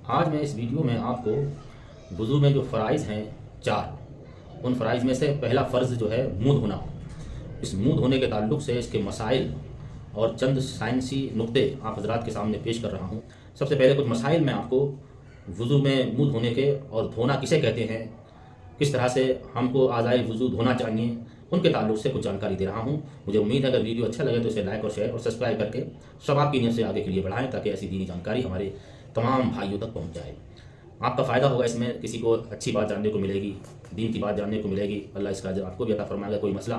आज मैं इस वीडियो में आपको वुज़ू में जो फ़राइज़ हैं 4, उन फ़राइज़ में से पहला फ़र्ज़ जो है मुँह धोना, इस मुँह धोने के ताल्लुक़ से इसके मसाइल और चंद साइंसी नुक्ते आप हज़रात के सामने पेश कर रहा हूँ। सबसे पहले कुछ मसाइल मैं आपको वुज़ू में मुँह धोने के और धोना किसे कहते हैं, किस तरह से हमको आज़ाए वुज़ू धोना चाहिए, उनके ताल्लुक़ से कुछ जानकारी दे रहा हूँ। मुझे उम्मीद है अगर वीडियो अच्छा लगे तो इसे लाइक और शेयर और सब्सक्राइब करके सवाब की नीयत से आगे के लिए बढ़ाएं, ताकि ऐसी दीनी जानकारी हमारे तमाम भाइयों तक पहुँच जाए। आपका फ़ायदा होगा, इसमें किसी को अच्छी बात जानने को मिलेगी, दीन की बात जानने को मिलेगी। अल्लाह इसका अजर आपको भी अता फरमाएगा। कोई मसला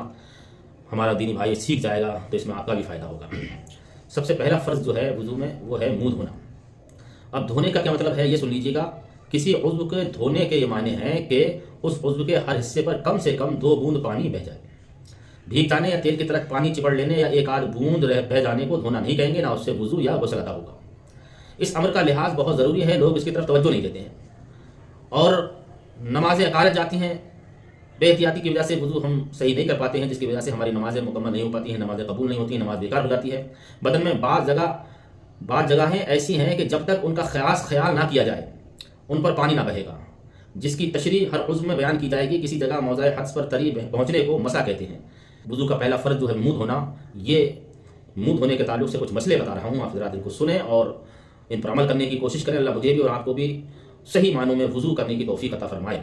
हमारा दीनी भाई सीख जाएगा तो इसमें आपका भी फ़ायदा होगा। सबसे पहला फ़र्ज़ जो है वुज़ू में वो है मुँह धोना। अब धोने का क्या मतलब है ये सुन लीजिएगा। किसी उज़्व के धोने के ये माने हैं कि उस उज़्व के हर हिस्से पर कम से कम 2 बूंद पानी बह जाए। भीग जाने या तेल की तरह पानी चिपड़ लेने या एक आध बूंद बह जाने को धोना नहीं कहेंगे, ना उससे वुज़ू या गुस्ल अदा होगा। इस अमर का लिहाज बहुत ज़रूरी है, लोग इसकी तरफ तवज्जो नहीं देते हैं और नमाज़ें अकालत जाती हैं। बेहतियाती की वजह से वुज़ू हम सही नहीं कर पाते हैं, जिसकी वजह से हमारी नमाज़ें मुकम्मल नहीं हो पाती हैं, नमाज़ें कबूल नहीं होती हैं, नमाज़ बेकार हो जाती है। बदन में बाज़ जगहें ऐसी हैं कि जब तक उनका ख्याल ना किया जाए उन पर पानी ना बहेगा, जिसकी तशरीह हर उज़्व में बयान की जाएगी। किसी जगह मौज़े हद्स पर करीब पहुँचने को मसा कहते हैं। वुज़ू का पहला फ़र्ज़ जो है मुँह धोना, ये मुँह धोने के ताल्लुक़ से कुछ मसले बता रहा हूँ। आप ज़रा इनको सुने और इन पर अमल करने की कोशिश करें। अल्लाह मुझे भी और आपको भी सही मानों में वुज़ू करने की तौफ़ीक़ अता फरमाए।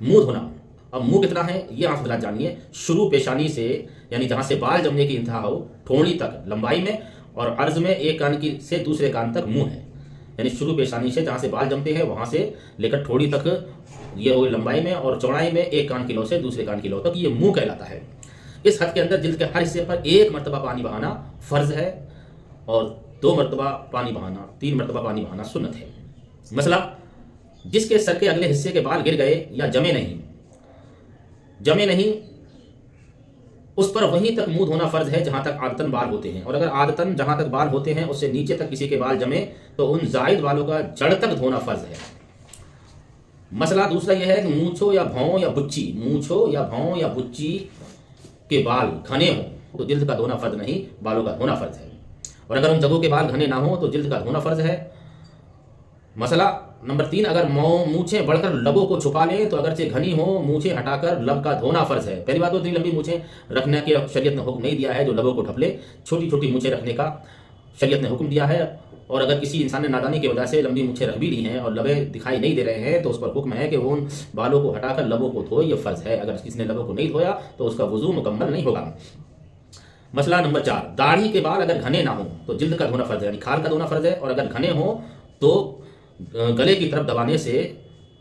मुँह धोना, अब मुँह कितना है ये आप ज़रा जानिए। शुरू पेशानी से, यानी जहाँ से बाल जमने की इंतहा हो, ठोड़ी तक लंबाई में और अर्ज़ में एक कान की से दूसरे कान तक मुँह है। यानी शुरू पेशानी से जहाँ से बाल जमते हैं वहाँ से लेकर ठोड़ी तक ये हो लंबाई में और चौड़ाई में एक कान की लौ से दूसरे कान की लौ तक, ये मुँह कहलाता है। इस हद के अंदर जिल्द के हर हिस्से पर 1 मरतबा पानी बहाना फ़र्ज़ है और 2 मरतबा पानी बहाना, 3 मरतबा पानी बहाना सुन्नत है। मसला, जिसके सर के अगले हिस्से के बाल गिर गए या जमे नहीं, उस पर वहीं तक मुंह धोना फ़र्ज़ है जहां तक आदतन बाल होते हैं। और अगर आदतन जहां तक बाल होते हैं उससे नीचे तक किसी के बाल जमे तो उन जायद बालों का जड़ तक धोना फ़र्ज़ है। मसला दूसरा यह है कि मूंछों या भौं या बुच्ची के बाल घने हों तो जिल्द का धोना फ़र्ज़ नहीं, बालों का धोना फ़र्ज़ है। और अगर उन जगहों के बाल घने ना हो तो जिल्द का धोना फ़र्ज़ है। मसला नंबर 3, अगर मूछें बढ़कर लबों को छुपा लें तो अगरचे घनी हो, मूछें हटाकर लब का धोना फ़र्ज़ है। पहली बात तो इतनी लंबी मूछें रखने की शरीयत ने हुक्म नहीं दिया है जो लबों को ढप ले। छोटी छोटी मूछें रखने का शरीयत ने हुक्म दिया है। और अगर किसी इंसान ने नादानी की वजह से लंबी मूछें रख भी ली हैं और लबें दिखाई नहीं दे रहे हैं तो उस पर हुक्म है कि वो उन बालों को हटाकर लबों को धोए, ये फ़र्ज़ है। अगर किसी ने लबों को नहीं धोया तो उसका वुज़ू मुकम्मल नहीं होगा। मसला नंबर 4, दाढ़ी के बाल अगर घने ना हो तो जिल्द का धोना फ़र्ज़ है, यानी खाल का धोना फ़र्ज़ है। और अगर घने हो तो गले की तरफ दबाने से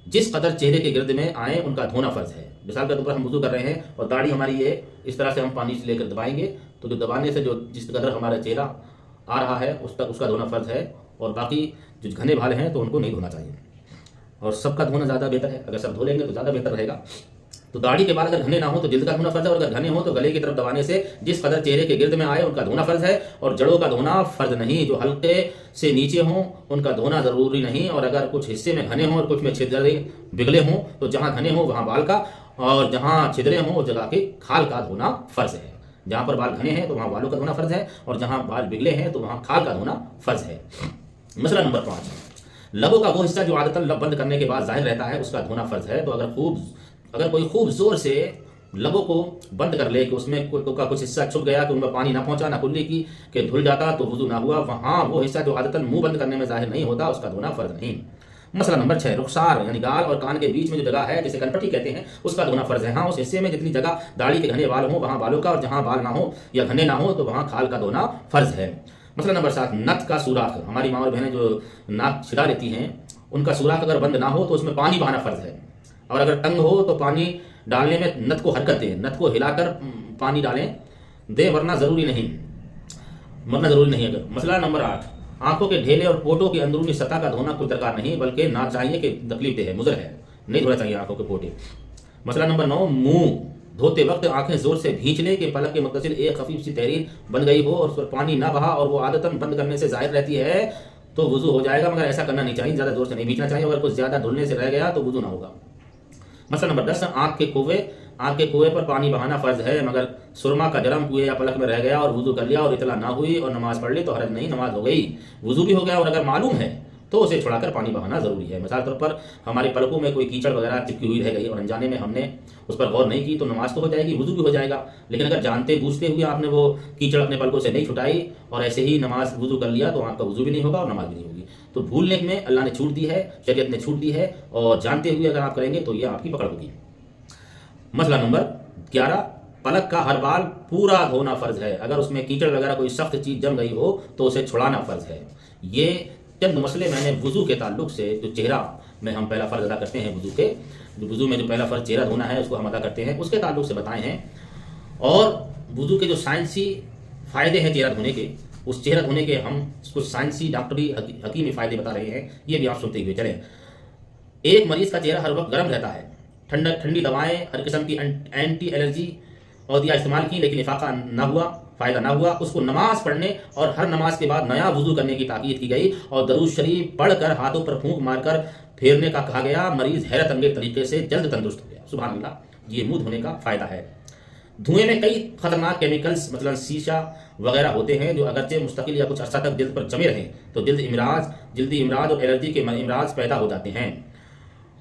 जिस कदर चेहरे के गिर्द में आए उनका धोना फ़र्ज़ है। मिसाल के तौर पर हम वुज़ू कर रहे हैं और दाढ़ी हमारी ये इस तरह से हम पानी से लेकर दबाएंगे तो जो दबाने से जो जिस कदर हमारा चेहरा आ रहा है उस तक उसका धोना फ़र्ज़ है। और बाकी जो घने बाल हैं तो उनको नहीं धोना चाहिए और सबका धोना ज़्यादा बेहतर है। अगर सब धो लेंगे तो ज़्यादा बेहतर रहेगा। तो दाढ़ी के बाल अगर घने ना हो तो जिल्द का धोना फ़र्ज़ है और अगर घने हो तो गले की तरफ दबाने से जिस कदर चेहरे के गिर्द में आए उनका धोना फ़र्ज़ है। और जड़ों का धोना फ़र्ज़ नहीं, जो हल्के से नीचे हों उनका धोना ज़रूरी नहीं। और अगर कुछ हिस्से में घने हों और कुछ में छिद्रे बिगले हों तो जहाँ घने हों वहाँ बाल का और जहाँ छिद्रे हों उस जगह के खाल का धोना फ़र्ज़ है। जहाँ पर बाल घने हैं तो वहाँ बालों का धोना फ़र्ज़ है और जहाँ बाल बिगले हैं तो वहाँ खाल का धोना फ़र्ज़ है। मसला नंबर 5, लबों का वो हिस्सा जो आदतन लब बंद करने के बाद ज़ाहिर रहता है उसका धोना फ़र्ज़ है। तो अगर कोई खूब ज़ोर से लबों को बंद कर ले कि उसमें का कुछ हिस्सा छुप गया कि उनमें पानी ना पहुंचा, ना कुल्ली की कि धुल जाता तो वुज़ू ना हुआ, वहाँ वो हिस्सा जो आदतन मुंह बंद करने में ज़ाहिर नहीं होता उसका धोना फ़र्ज़ नहीं। मसला नंबर 6, रुखसार यानी गाल और कान के बीच में जो जगह है जिसे कनपट्टी कहते हैं उसका धोना फ़र्ज़ है। हाँ, उस हिस्से में जितनी जगह दाढ़ी के घने बाल हो वहाँ बालों का, और जहाँ बाल ना हो या घने ना हो तो वहाँ खाल का धोना फ़र्ज़ है। मसला नंबर 7, नथ का सुराख, हमारी माँ और बहनें जो नाक छिदा लेती हैं उनका सुराख अगर बंद ना हो तो उसमें पानी बहाना फ़र्ज़ है। और अगर तंग हो तो पानी डालने में नथ को हरकत दें, नथ को हिलाकर पानी डालें दें, वरना ज़रूरी नहीं। अगर मसला नंबर 8, आंखों के ढेले और पोटों की अंदरूनी सतह का धोना कोई दरकार नहीं, बल्कि ना चाहिए कि तकलीफ दे है, मुज़र है, नहीं धोना चाहिए आंखों के पोटे। मसला नंबर 9, मुँह धोते वक्त आंखें ज़ोर से भींच ले कि पलक के मुत्तसिल एक खफीफ सी तहरीर बन गई हो और उस पर पानी ना बहा और वो आदतन बंद करने से ज़ाहिर रहती है तो वुज़ू हो जाएगा, मगर ऐसा करना नहीं चाहिए, ज़्यादा ज़ोर से नहीं भींचना चाहिए। अगर कुछ ज़्यादा धुलने से रह गया तो वुज़ू ना होगा। मसला नंबर 10, आँख के कुएं पर पानी बहाना फ़र्ज़ है, मगर सुरमा का जरम कुएं या पलक में रह गया और वुज़ू कर लिया और इतला ना हुई और नमाज़ पढ़ ली तो हरज नहीं, नमाज हो गई, वुज़ू भी हो गया। और अगर मालूम है तो उसे छुड़ाकर पानी बहाना ज़रूरी है। मिसाल तौर पर हमारे पलकों में कोई कीचड़ वगैरह चिपकी हुई रह गई और अनजाने में हमने उस पर गौर नहीं की तो नमाज तो हो जाएगी, वुज़ू भी हो जाएगा। लेकिन अगर जानते बूझते हुए आपने वो कीचड़ अपने पलकों से नहीं छुटाई और ऐसे ही नमाज वुज़ू कर लिया तो आपका वुज़ू भी नहीं होगा और नमाज भी नहीं होगी। तो भूलने में अल्लाह ने छूट दी है, शरीयत ने छूट दी है, और जानते हुए अगर आप करेंगे तो ये आपकी पकड़ होगी। मसला नंबर 11, पलक का हर बाल पूरा धोना फ़र्ज है। अगर उसमें कीचड़ वगैरह कोई सख्त चीज़ जम गई हो तो उसे छुड़ाना फ़र्ज है। ये चंद मसले मैंने वुज़ू के ताल्लुक से, जो चेहरा में हम पहला फ़र्ज अदा करते हैं, वुज़ू में जो पहला फ़र्ज चेहरा धोना है उसको हम अदा करते हैं, उसके ताल्लुक से बताए हैं। और वुज़ू के जो साइंसी फ़ायदे हैं चेहरा धोने के, उस चेहरा धोने के हम कुछ साइंसी डॉक्टरी हकीमी फ़ायदे बता रहे हैं, ये भी आप सुनते हुए चलें। एक मरीज़ का चेहरा हर वक्त गर्म रहता है। ठंडी दवाएं, हर किस्म की एंटी एलर्जी और दिया इस्तेमाल की, लेकिन इफाका ना हुआ, फ़ायदा ना हुआ। उसको नमाज पढ़ने और हर नमाज के बाद नया वुज़ू करने की ताकीद की गई और दरूद शरीफ पढ़कर हाथों पर फूंक मारकर फेरने का कहा गया। मरीज़ हैरत अंगेज तरीके से जल्द तंदुरुस्त हो गया। सुभान अल्लाह, ये मुंह धोने का फ़ायदा है। धुएं में कई खतरनाक केमिकल्स मतलब शीशा वगैरह होते हैं जो अगरचे मुस्तकिल या कुछ अर्सा तक जल्द पर जमे रहें तो जल्दी इमराज और एलर्जी के इमराज पैदा हो जाते हैं।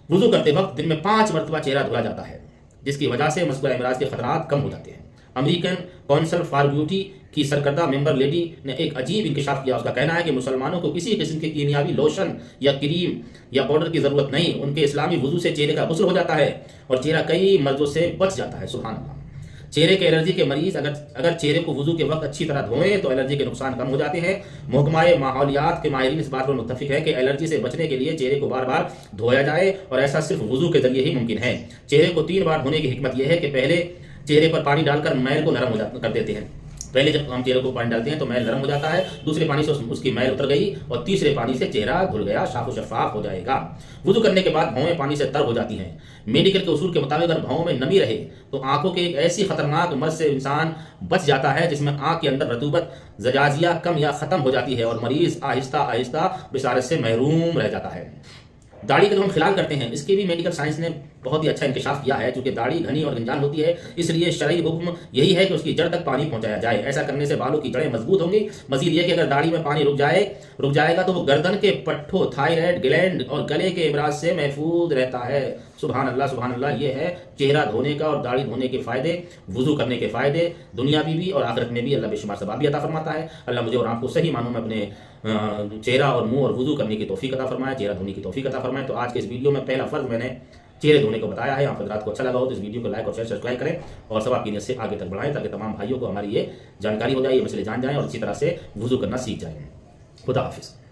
वुज़ू करते वक्त दिन में 5 मरतबा चेहरा धुला जाता है, जिसकी वजह से मसला इमराज के खतरात कम हो जाते हैं। अमेरिकन काउंसिल फॉर ब्यूटी की सरकर्दा मेंबर लेडी ने एक अजीब इंकशाफ किया। उसका कहना है कि मुसलमानों को किसी किस्म के कीमियावी लोशन या क्रीम या पाउडर की ज़रूरत नहीं। उनके इस्लामी वुज़ू से चेहरे का गुस्ल हो जाता है और चेहरा कई मर्ज़ों से बच जाता है। सुभान अल्लाह। चेहरे के एलर्जी के मरीज़ अगर चेहरे को वुज़ू के वक्त अच्छी तरह धोएं तो एलर्जी के नुकसान कम हो जाते हैं। महकमा माहौलियात के माहिरीन इस बात पर मुत्तफिक है कि एलर्जी से बचने के लिए चेहरे को बार बार धोया जाए और ऐसा सिर्फ वुज़ू के जरिए ही मुमकिन है। चेहरे को 3 बार धोने की हिकमत यह है कि पहले चेहरे पर पानी डालकर मैल को नरम कर देते हैं। पहले जब हम चेहरे को पानी डालते हैं तो मैल नरम हो जाता है, दूसरे पानी से उसकी मैल उतर गई और तीसरे पानी से चेहरा धुल गया, साफ और शफाफ हो जाएगा। वुज़ू करने के बाद भौवें पानी से तर हो जाती हैं। मेडिकल के उसूल के मुताबिक अगर भौं में नमी रहे तो आंखों के एक ऐसी खतरनाक मर्ज से इंसान बच जाता है जिसमें आंख के अंदर रतूबत जजाजिया कम या ख़त्म हो जाती है और मरीज़ आहिस्ता आहिस्ता बिसारत से महरूम रह जाता है। दाढ़ी का जो हम खिलाल करते हैं इसके भी मेडिकल साइंस ने बहुत ही अच्छा इंकशाफ किया है। चूँकि दाढ़ी घनी और गंजान होती है इसलिए शरई हुक्म यही है कि उसकी जड़ तक पानी पहुंचाया जाए। ऐसा करने से बालों की जड़ें मजबूत होंगी। मजीद ये कि अगर दाढ़ी में पानी रुक जाएगा तो वो गर्दन के पट्ठों, थायराइड ग्लैंड और गले के इमराज से महफूज रहता है। सुभान अल्लाह, सुभान अल्लाह। ये है चेहरा धोने का और दाढ़ी धोने के फ़ायदे, वुज़ू करने के फ़ायदे, दुनियावी भी और आखिरत में भी। अल्लाह बेशुमार सवाब भी अता फरमाता है। अल्लाह मुझे और आपको सही मानों में अपने चेहरा और मुंह और वुज़ू करने की तौफीक अता फरमाए, चेहरा धोने की तौफीक अता फरमाए। तो आज के इस वीडियो में पहला फ़र्ज़ मैंने चेहरे धोने को बताया है। आप हज़रात को अच्छा लगा हो तो इस वीडियो को लाइक और शेयर सब्सक्राइब करें और सब आपकी नीयत से आगे तक बढ़ाएं ताकि तमाम भाइयों को हमारी ये जानकारी हो जाए, ये मसले जान जाएं और इसी तरह से वुज़ू करना सीख जाएं। खुदा हाफिज़।